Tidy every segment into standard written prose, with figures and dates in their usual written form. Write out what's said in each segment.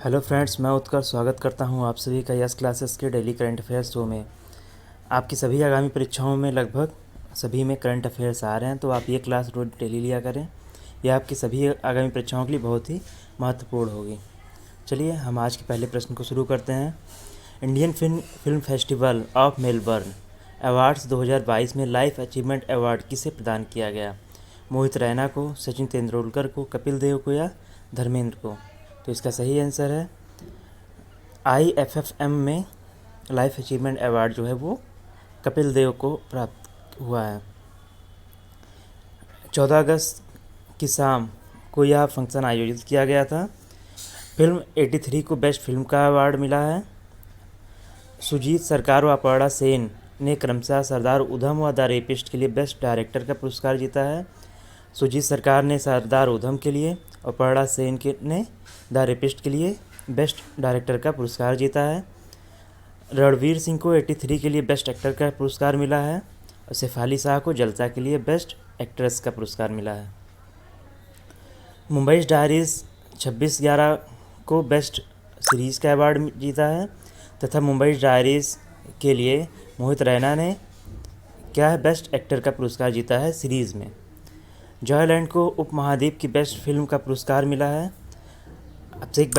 Hello friends, मैं उत्कर्ष स्वागत करता हूं आप सभी का यस क्लासेस के डेली करंट अफेयर्स शो में। आपकी सभी आगामी परीक्षाओं में लगभग सभी में करंट अफेयर्स आ रहे हैं, तो आप ये क्लास रोज डेली लिया करें। यह आपकी सभी आगामी परीक्षाओं के लिए बहुत ही महत्वपूर्ण होगी। चलिए हम आज के पहले प्रश्न को शुरू करते हैं। Indian film festival of Melbourne awards 2022 में लाइफ अचीवमेंट अवार्ड किसे प्रदान किया गया? मोहित रैना को, सचिन तेंदुलकर को, कपिल देव को या धर्मेंद्र को? तो इसका सही आंसर है IFFM में लाइफ अचीवमेंट अवार्ड जो है वो कपिल देव को प्राप्त हुआ है। 14 अगस्त की शाम को यह फंक्शन आयोजित किया गया था। फिल्म 83 को बेस्ट फिल्म का अवार्ड मिला है। सुजीत सरकार व अपर्णा सेन ने क्रमशः सरदार उधम व द रेपिस्ट के लिए बेस्ट डायरेक्टर का पुरस्कार जीता है। सुजीत सरकार ने सरदार उधम के लिए, अपर्णा सेन ने द रेपिस्ट के लिए बेस्ट डायरेक्टर का पुरस्कार जीता है। रणवीर सिंह को 83 के लिए बेस्ट एक्टर का पुरस्कार मिला है और शेफाली शाह को जलसा के लिए बेस्ट एक्ट्रेस का पुरस्कार मिला है। मुंबई डायरीज 26/11 को बेस्ट सीरीज़ का अवार्ड जीता है तथा मुंबई डायरीज के लिए मोहित रैना ने क्या है बेस्ट एक्टर का पुरस्कार जीता है सीरीज़ में। जॉयलैंड को उपमहाद्वीप की बेस्ट फिल्म का पुरस्कार मिला है। Abhishek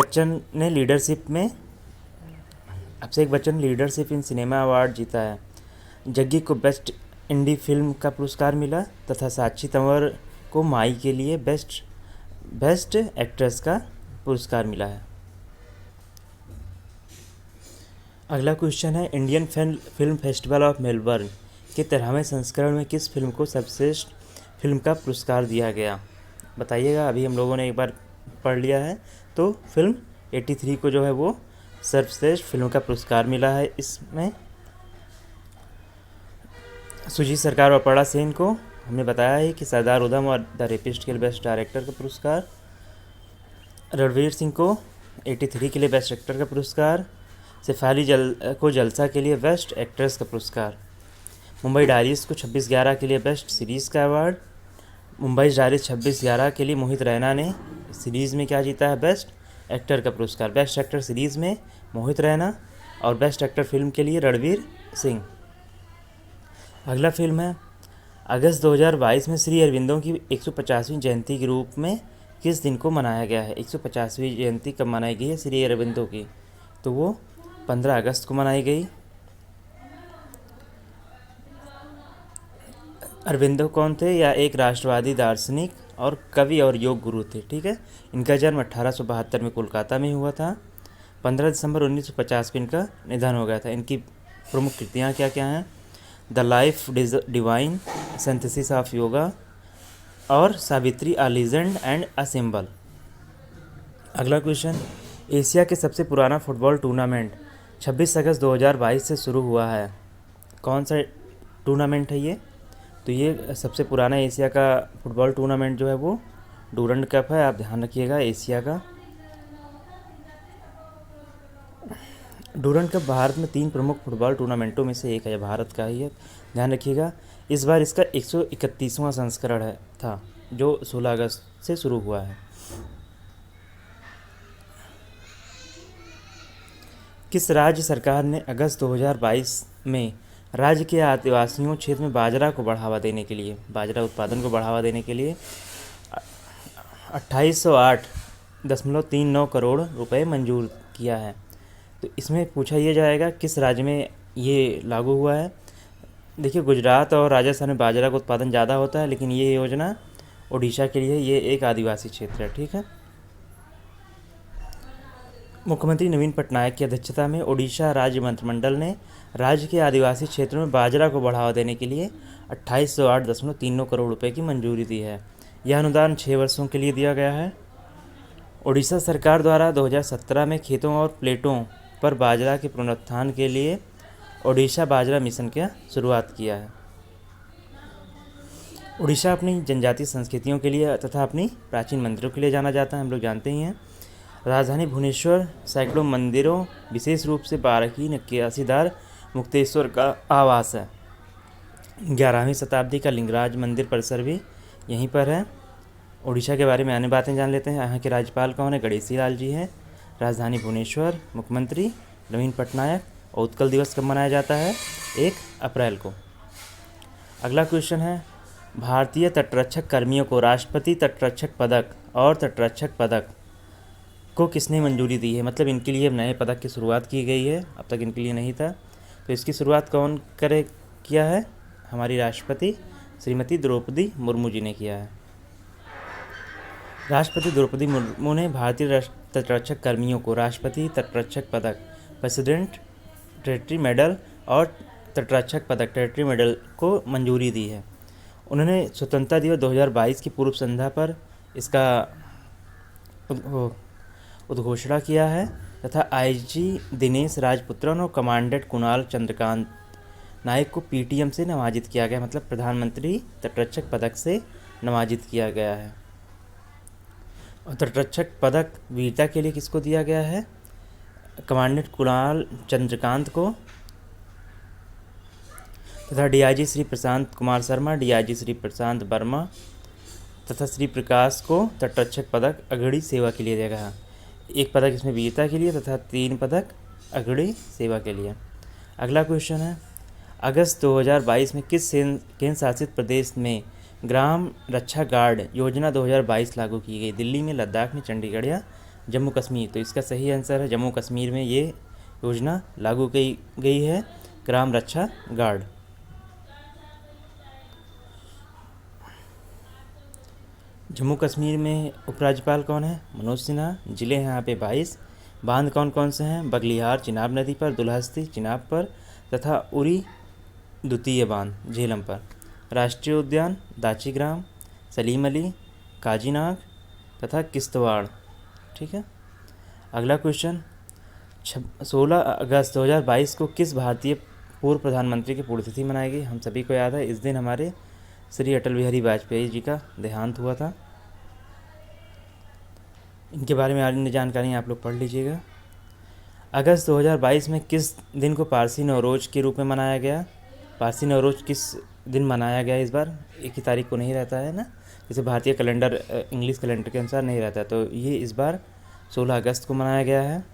Bachchan leadership in cinema award जीता है। जग्गी को बेस्ट इंडी फिल्म का पुरस्कार मिला तथा साक्षी तंवर को माई के लिए बेस्ट एक्ट्रेस का पुरस्कार मिला है। अगला क्वेश्चन है, Indian film festival of Melbourne के 13वें संस्करण में किस फिल्म को सर्वश्रेष्ठ फिल्म का पुरस्कार दिया गया? बताइएगा। अभी हम लोगों ने एक बार पढ़ लिया है, तो फिल्म 83 को जो है वो सर्वश्रेष्ठ फिल्म का पुरस्कार मिला है। इसमें सुजीत सरकार और अपर्णा सेन को हमने बताया है कि सरदार उधम और द रेपिस्ट के लिए बेस्ट डायरेक्टर का पुरस्कार, रणवीर सिंह को 83 के लिए बेस्ट एक्टर का पुरस्कार, शेफाली को जलसा के लिए बेस्ट एक्ट्रेस का पुरस्कार, मुंबई डायरीज को 26/11 के लिए बेस्ट सीरीज़ का अवार्ड, मुंबई डायरीज 26/11 के लिए मोहित रैना ने सीरीज़ में क्या जीता है? बेस्ट एक्टर का पुरस्कार। बेस्ट एक्टर सीरीज़ में मोहित रैना और बेस्ट एक्टर फिल्म के लिए रणवीर सिंह। अगला फिल्म है, अगस्त 2022 में श्री अरविंदों की 150वीं जयंती के रूप में किस दिन को मनाया गया है? 150वीं जयंती कब मनाई गई है श्री अरविंदों की? तो वो 15 अगस्त को मनाई गई। अरविंदो कौन थे? या एक राष्ट्रवादी दार्शनिक और कवि और योग गुरु थे। ठीक है, इनका जन्म 1872 में कोलकाता में हुआ था। 15 दिसंबर 1950 को इनका निधन हो गया था। इनकी प्रमुख कृतियाँ क्या क्या हैं? The life divine, synthesis of yoga और सावित्री अ लीजेंड एंड अ सिंबल। अगला क्वेश्चन, एशिया के सबसे पुराना फुटबॉल टूर्नामेंट 26 अगस्त 2022 से शुरू हुआ है। कौन सा टूर्नामेंट है ये? तो ये सबसे पुराना एशिया का फुटबॉल टूर्नामेंट जो है वो डूरंड कप है। आप ध्यान रखिएगा, एशिया का डूरंड कप भारत में 3 प्रमुख फुटबॉल टूर्नामेंटों में से एक है, भारत का ही है, ध्यान रखिएगा। इस बार इसका 131वां संस्करण था जो 16 अगस्त से शुरू हुआ है। किस राज्य सरकार ने अगस्त 2022 में राज्य के आदिवासियों क्षेत्र में बाजरा उत्पादन को बढ़ावा देने के लिए 2808.39 करोड़ रुपए मंजूर किया है? तो इसमें पूछा यह जाएगा किस राज्य में ये लागू हुआ है। देखिए, गुजरात और राजस्थान में बाजरा का उत्पादन ज़्यादा होता है, लेकिन ये योजना ओडिशा के लिए ये एक आदिवासी क्षेत्र है। ठीक है, मुख्यमंत्री नवीन पटनायक की अध्यक्षता में ओडिशा राज्य मंत्रिमंडल ने राज्य के आदिवासी क्षेत्रों में बाजरा को बढ़ावा देने के लिए 2808.39 करोड़ रुपए की मंजूरी दी है। यह अनुदान 6 वर्षों के लिए दिया गया है। ओडिशा सरकार द्वारा 2017 में खेतों और प्लेटों पर बाजरा के पुनरुत्थान के लिए ओडिशा बाजरा मिशन की शुरुआत किया है। ओडिशा अपनी जनजातीय संस्कृतियों के लिए तथा अपनी प्राचीन मंदिरों के लिए जाना जाता है, हम लोग जानते ही हैं। राजधानी भुवनेश्वर सैकड़ों मंदिरों, विशेष रूप से बाराकी नक्काशीदार मुक्तेश्वर का आवास है। 11वीं शताब्दी का लिंगराज मंदिर परिसर भी यहीं पर है। उड़ीसा के बारे में अन्य बातें जान लेते हैं। यहाँ के राज्यपाल कौन है? गणेशी लाल जी हैं। राजधानी भुवनेश्वर। मुख्यमंत्री नवीन पटनायक। और उत्कल दिवस कब मनाया जाता है? 1 अप्रैल को। अगला क्वेश्चन है, भारतीय तटरक्षक कर्मियों को राष्ट्रपति तटरक्षक पदक और तटरक्षक पदक को किसने मंजूरी दी है? मतलब इनके लिए नए पदक की शुरुआत की गई है, अब तक इनके लिए नहीं था। तो इसकी शुरुआत कौन किया है? हमारी राष्ट्रपति श्रीमती द्रौपदी मुर्मू जी ने किया है। राष्ट्रपति द्रौपदी मुर्मू ने भारतीय तटरक्षक कर्मियों को राष्ट्रपति तटरक्षक पदक, प्रेसिडेंट टेरिटरी मेडल और तटरक्षक पदक टेरिटरी मेडल को मंजूरी दी है। उन्होंने स्वतंत्रता दिवस 2022 की पूर्व संध्या पर इसका उद्घोषणा किया है तथा आईजी दिनेश राजपुत्रन और कमांडेंट कुणाल चंद्रकांत नायक को पीटीएम से नवाजित किया गया, मतलब प्रधानमंत्री तटरक्षक पदक से नवाजित किया गया है। और तटरक्षक पदक वीरता के लिए किसको दिया गया है? कमांडेंट कुणाल चंद्रकांत को तथा डीआईजी श्री प्रशांत कुमार शर्मा, डीआईजी श्री प्रशांत वर्मा तथा श्री प्रकाश को तटरक्षक पदक अग्रणी सेवा के लिए दिया गया। 1 पदक इसमें वीरता के लिए तथा 3 पदक अग्रणी सेवा के लिए। अगला क्वेश्चन है, अगस्त 2022 में किस केंद्र शासित प्रदेश में ग्राम रक्षा गार्ड योजना 2022 लागू की गई? दिल्ली में, लद्दाख में, चंडीगढ़ या जम्मू कश्मीर? तो इसका सही आंसर है जम्मू कश्मीर में ये योजना लागू की गई है, ग्राम रक्षा गार्ड। जम्मू कश्मीर में उपराज्यपाल कौन है? मनोज सिन्हा। जिले हैं यहाँ पे 22। बांध कौन कौन से हैं? बगलिहार चिनाब नदी पर, दुल्हस्ती चिनाब पर तथा उरी द्वितीय बांध झेलम पर। राष्ट्रीय उद्यान दाचीग्राम, सलीम अली, काजीनाग तथा किश्तवाड़। ठीक है। अगला क्वेश्चन, 16 अगस्त 2022 को किस भारतीय पूर्व प्रधानमंत्री की पुण्यतिथि मनाई गई? हम सभी को याद है, इस दिन हमारे श्री अटल बिहारी वाजपेयी जी का देहांत हुआ था। इनके बारे में अन्य जानकारी आप लोग पढ़ लीजिएगा। अगस्त 2022 में किस दिन को पारसी नवरोज के रूप में मनाया गया? पारसी नवरोज किस दिन मनाया गया? इस बार एक ही तारीख को नहीं रहता है ना, जैसे भारतीय कैलेंडर इंग्लिश कैलेंडर के अनुसार नहीं रहता, तो ये इस बार 16 अगस्त को मनाया गया है।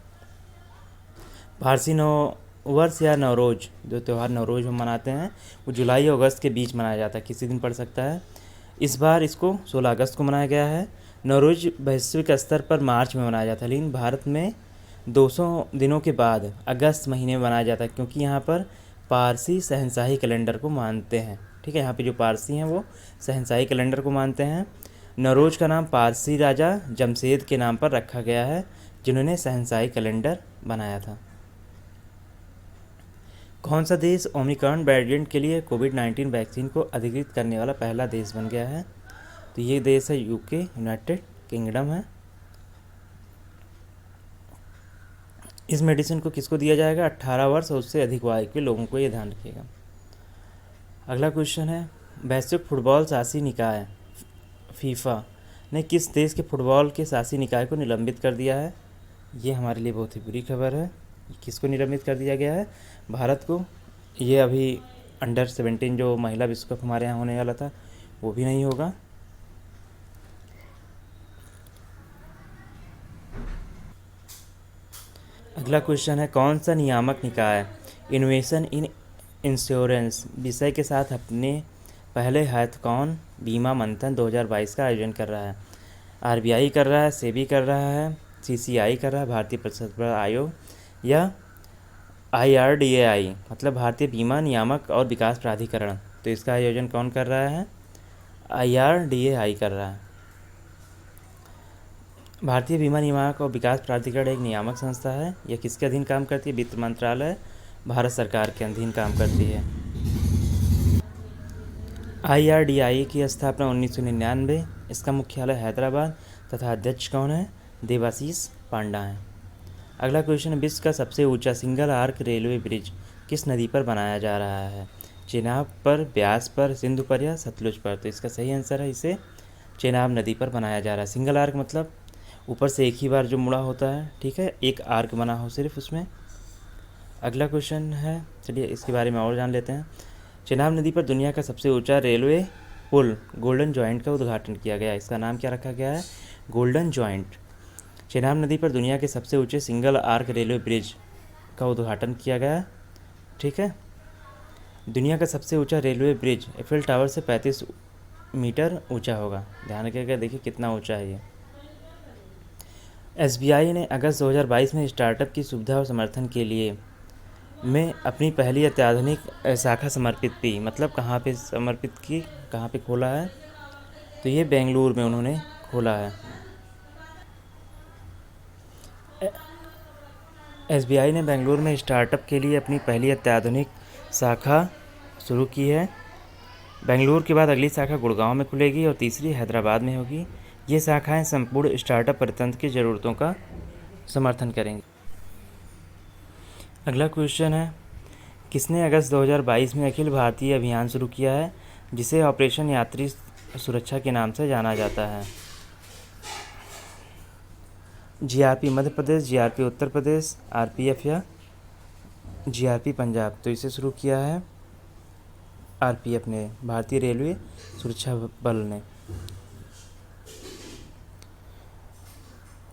पारसी नववर्ष या नवरोज, जो त्यौहार नवरोज हम मनाते हैं, वो जुलाई और अगस्त के बीच मनाया जाता है, किसी दिन पड़ सकता है। इस बार इसको 16 अगस्त को मनाया गया है। नवरोज वैश्विक स्तर पर मार्च में मनाया जाता है, लेकिन भारत में 200 दिनों के बाद अगस्त महीने में मनाया जाता है, क्योंकि यहाँ पर पारसी शहंशाही कैलेंडर को मानते हैं। ठीक है, यहाँ पे जो पारसी हैं वो शहंशाही कैलेंडर को मानते हैं। नवरोज का नाम पारसी राजा जमशेद के नाम पर रखा गया है, जिन्होंने शहंशाही कैलेंडर बनाया था। कौन सा देश ओमिक्रॉन वेरिएंट के लिए कोविड-19 वैक्सीन को अधिकृत करने वाला पहला देश बन गया है? तो ये देश है यूके, यूनाइटेड किंगडम है। इस मेडिसिन को किसको दिया जाएगा? 18 वर्ष और उससे अधिक आयु के लोगों को, ये ध्यान रखिएगा। अगला क्वेश्चन है, वैश्विक फुटबॉल शासी निकाय फीफा ने किस देश के फुटबॉल के शासी निकाय को निलंबित कर दिया है? ये हमारे लिए बहुत ही बुरी खबर है। किसको निलंबित कर दिया गया है? भारत को। ये अभी अंडर 17 जो महिला विश्व कप हमारे यहाँ होने वाला था, वो भी नहीं होगा। अगला क्वेश्चन है, कौन सा नियामक निकाय इनोवेशन इन इंश्योरेंस विषय के साथ अपने पहले हैकाथॉन बीमा मंथन 2022 का आयोजन कर रहा है? आरबीआई कर रहा है, सेबी कर रहा है, सीसीआई कर रहा है, भारतीय प्रतिस्पर्धा आयोग, या IRDAI मतलब भारतीय बीमा नियामक और विकास प्राधिकरण? तो इसका आयोजन कौन कर रहा है? IRDAI कर रहा है। भारतीय बीमा नियामक और विकास प्राधिकरण एक नियामक संस्था है। यह किसके अधीन काम करती है? वित्त मंत्रालय, भारत सरकार के अधीन काम करती है। IRDAI की स्थापना 1999, इसका मुख्यालय हैदराबाद तथा अध्यक्ष कौन है? देवाशीष पांडा हैं। अगला क्वेश्चन, विश्व का सबसे ऊंचा सिंगल आर्क रेलवे ब्रिज किस नदी पर बनाया जा रहा है? चेनाब पर, ब्यास पर, सिंधु पर या सतलुज पर? तो इसका सही आंसर है, इसे चेनाब नदी पर बनाया जा रहा है। सिंगल आर्क मतलब ऊपर से एक ही बार जो मुड़ा होता है, ठीक है, एक आर्क बना हो सिर्फ उसमें। अगला क्वेश्चन है, चलिए इसके बारे में और जान लेते हैं। चेनाब नदी पर दुनिया का सबसे ऊंचा रेलवे पुल गोल्डन जॉइंट का उद्घाटन किया गया। इसका नाम क्या रखा गया है? Golden joint. चेनाब नदी पर दुनिया के सबसे ऊंचे सिंगल आर्क रेलवे ब्रिज का उद्घाटन किया गया। ठीक है, दुनिया का सबसे ऊंचा रेलवे ब्रिज एफिल टावर से 35 मीटर ऊंचा होगा। ध्यान रखिएगा, देखिए कितना ऊंचा है ये। एसबीआई ने अगस्त 2022 में स्टार्टअप की सुविधा और समर्थन के लिए में अपनी पहली अत्याधुनिक शाखा समर्पित की। मतलब कहाँ पे समर्पित की, कहाँ पे खोला है, तो ये बेंगलुरु में उन्होंने खोला है। एसबीआई ने बेंगलुरु में स्टार्टअप के लिए अपनी पहली अत्याधुनिक शाखा शुरू की है। बेंगलुरु के बाद अगली शाखा गुड़गांव में खुलेगी और तीसरी हैदराबाद में होगी। ये शाखाएं संपूर्ण स्टार्टअप परितंत्र की ज़रूरतों का समर्थन करेंगी। अगला क्वेश्चन है, किसने अगस्त 2022 में अखिल भारतीय अभियान शुरू किया है जिसे ऑपरेशन यात्री सुरक्षा के नाम से जाना जाता है? GRP Madhya Pradesh, GRP Uttar Pradesh, RPF या जीआरपी पंजाब? तो इसे शुरू किया है आरपीएफ ने, भारतीय रेलवे सुरक्षा बल ने।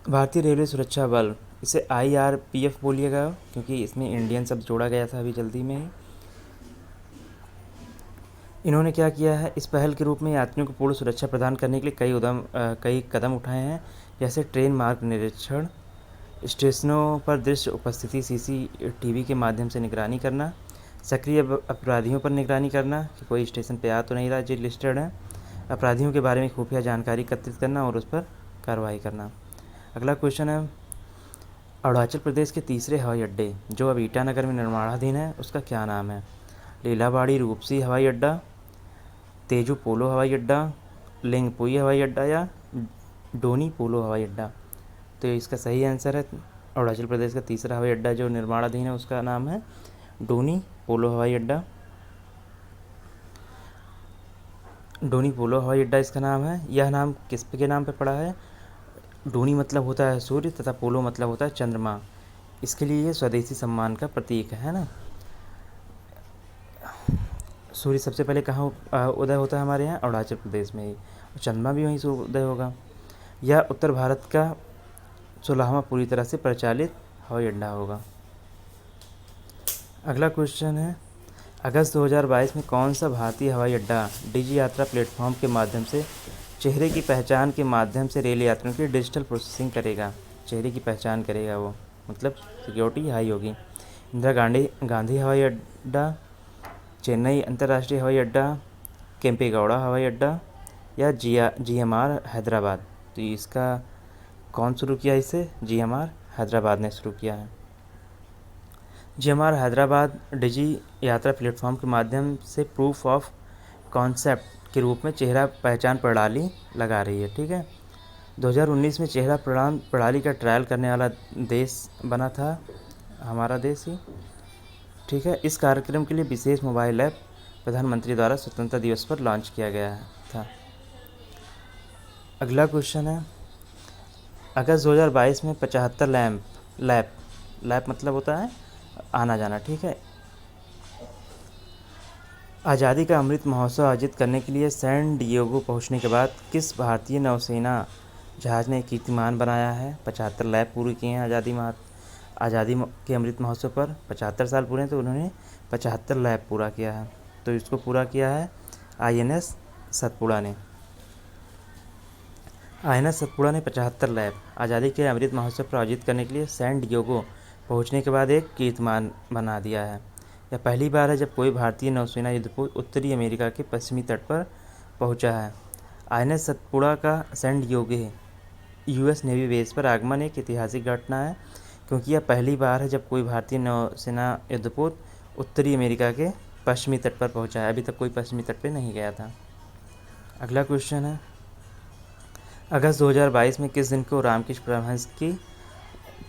भारतीय रेलवे सुरक्षा बल, इसे आईआरपीएफ बोलिएगा क्योंकि इसमें इंडियन शब्द जोड़ा गया था अभी जल्दी में ही। इन्होंने क्या किया है, इस पहल के रूप में यात्रियों को पूर्ण सुरक्षा प्रदान करने के लिए कई कदम उठाए हैं, जैसे ट्रेन मार्ग निरीक्षण, स्टेशनों पर दृश्य उपस्थिति सीसीटीवी के माध्यम से निगरानी करना, सक्रिय अपराधियों पर निगरानी करना कि कोई स्टेशन पे आ तो नहीं रहा जो लिस्टेड है, अपराधियों के बारे में खुफिया जानकारी एकत्रित करना और उस पर कार्रवाई करना। अगला क्वेश्चन है, अरुणाचल प्रदेश के तीसरे हवाई अड्डे जो अब ईटानगर में निर्माणाधीन है उसका क्या नाम है? लीलाबाड़ी रूपसी हवाई अड्डा, तेजू पोलो हवाई अड्डा, लिंगपुई हवाई अड्डा या डोनी पोलो हवाई अड्डा? तो इसका सही आंसर है अरुणाचल प्रदेश का तीसरा हवाई अड्डा जो निर्माणाधीन है उसका नाम है डोनी पोलो हवाई अड्डा। डोनी पोलो हवाई अड्डा इसका नाम है। यह नाम किस के नाम पर पड़ा है? डोनी मतलब होता है सूर्य तथा पोलो मतलब होता है चंद्रमा। इसके लिए ये स्वदेशी सम्मान का प्रतीक है ना। सूर्य सबसे पहले कहाँ उदय होता है हमारे यहाँ? अरुणाचल प्रदेश में ही, और चंद्रमा भी वहीं से उदय होगा। यह उत्तर भारत का 16वां पूरी तरह से प्रचालित हवाई अड्डा होगा। अगला क्वेश्चन है, अगस्त 2022 में कौन सा भारतीय हवाई अड्डा डिजी यात्रा प्लेटफॉर्म के माध्यम से चेहरे की पहचान के माध्यम से रेल यात्रियों की डिजिटल प्रोसेसिंग करेगा? चेहरे की पहचान करेगा वो, मतलब सिक्योरिटी हाई होगी। इंदिरा गांधी हवाई अड्डा, चेन्नई अंतर्राष्ट्रीय हवाई अड्डा, केम्पेगौड़ा हवाई अड्डा या जीएमआर हैदराबाद? तो इसका कौन शुरू किया इसे? जीएमआर हैदराबाद ने शुरू किया है। जीएमआर हैदराबाद डिजी यात्रा प्लेटफॉर्म के माध्यम से प्रूफ ऑफ कॉन्सेप्ट के रूप में चेहरा पहचान प्रणाली लगा रही है। ठीक है, 2019 में चेहरा प्रणाली का ट्रायल करने वाला देश बना था हमारा देश ही। ठीक है, इस कार्यक्रम के लिए विशेष मोबाइल ऐप प्रधानमंत्री द्वारा स्वतंत्रता दिवस पर लॉन्च किया गया था। अगला क्वेश्चन है, अगस्त 2022 में 75 लैप मतलब होता है आना जाना। ठीक है, आज़ादी का अमृत महोत्सव आयोजित करने के लिए सैन डिएगो पहुंचने के बाद किस भारतीय नौसेना जहाज़ ने कीर्तिमान बनाया है? 75 लैप पूरी किए हैं आज़ादी के अमृत महोत्सव पर। 75 साल पूरे हैं तो उन्होंने 75 लैप पूरा किया है। तो इसको पूरा किया है आईएनएस सतपुड़ा ने। आईएनएस सतपुड़ा ने 75 लैप आज़ादी के अमृत महोत्सव पर आयोजित करने के लिए सैन डिएगो पहुंचने के बाद एक कीर्तिमान बना दिया है। यह पहली बार है जब कोई भारतीय नौसेना युद्धपोत उत्तरी अमेरिका के पश्चिमी तट पर पहुंचा है। आईएनएस सतपुड़ा का San Diego US Navy base पर आगमन एक ऐतिहासिक घटना है क्योंकि यह पहली बार है जब कोई भारतीय नौसेना युद्धपोत उत्तरी अमेरिका के पश्चिमी तट पर पहुंचा है। अभी तक कोई पश्चिमी तट पर नहीं गया था। अगला क्वेश्चन है, अगस्त 2022 में किस दिन को रामकृष्ण परमहंस की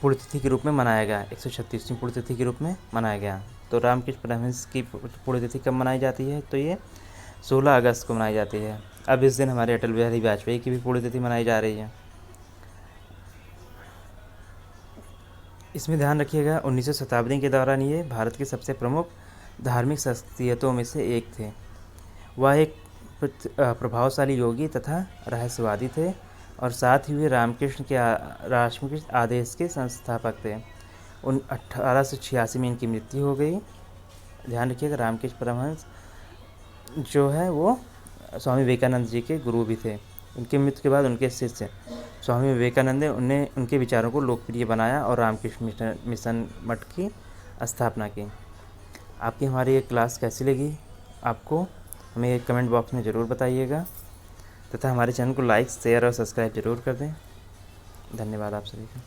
पुण्यतिथि के रूप में मनाया गया? 136वीं पुण्यतिथि के रूप में मनाया गया। तो रामकृष्ण परमहंस की पुण्यतिथि कब मनाई जाती है? तो ये 16 अगस्त को मनाई जाती है। अब इस दिन हमारे अटल बिहारी वाजपेयी की भी पुण्यतिथि मनाई जा रही है। इसमें ध्यान रखिएगा 19वीं शताब्दी के दौरान ये भारत के सबसे प्रमुख धार्मिक शख्सियतों में से एक थे। वह एक प्रभावशाली योगी तथा रहस्यवादी थे और साथ ही वे रामकृष्ण आदेश के संस्थापक थे। 1886 में इनकी मृत्यु हो गई। ध्यान रखिएगा, रामकृष्ण परमहंस जो है वो स्वामी विवेकानंद जी के गुरु भी थे। उनकी मृत्यु के बाद उनके शिष्य स्वामी विवेकानंद ने उनके विचारों को लोकप्रिय बनाया और रामकृष्ण मिशन मठ की स्थापना की। आपकी हमारी ये क्लास कैसी लगी आपको हमें कमेंट बॉक्स में ज़रूर बताइएगा, तथा हमारे चैनल को लाइक, शेयर और सब्सक्राइब ज़रूर कर दें। धन्यवाद आप सभी का।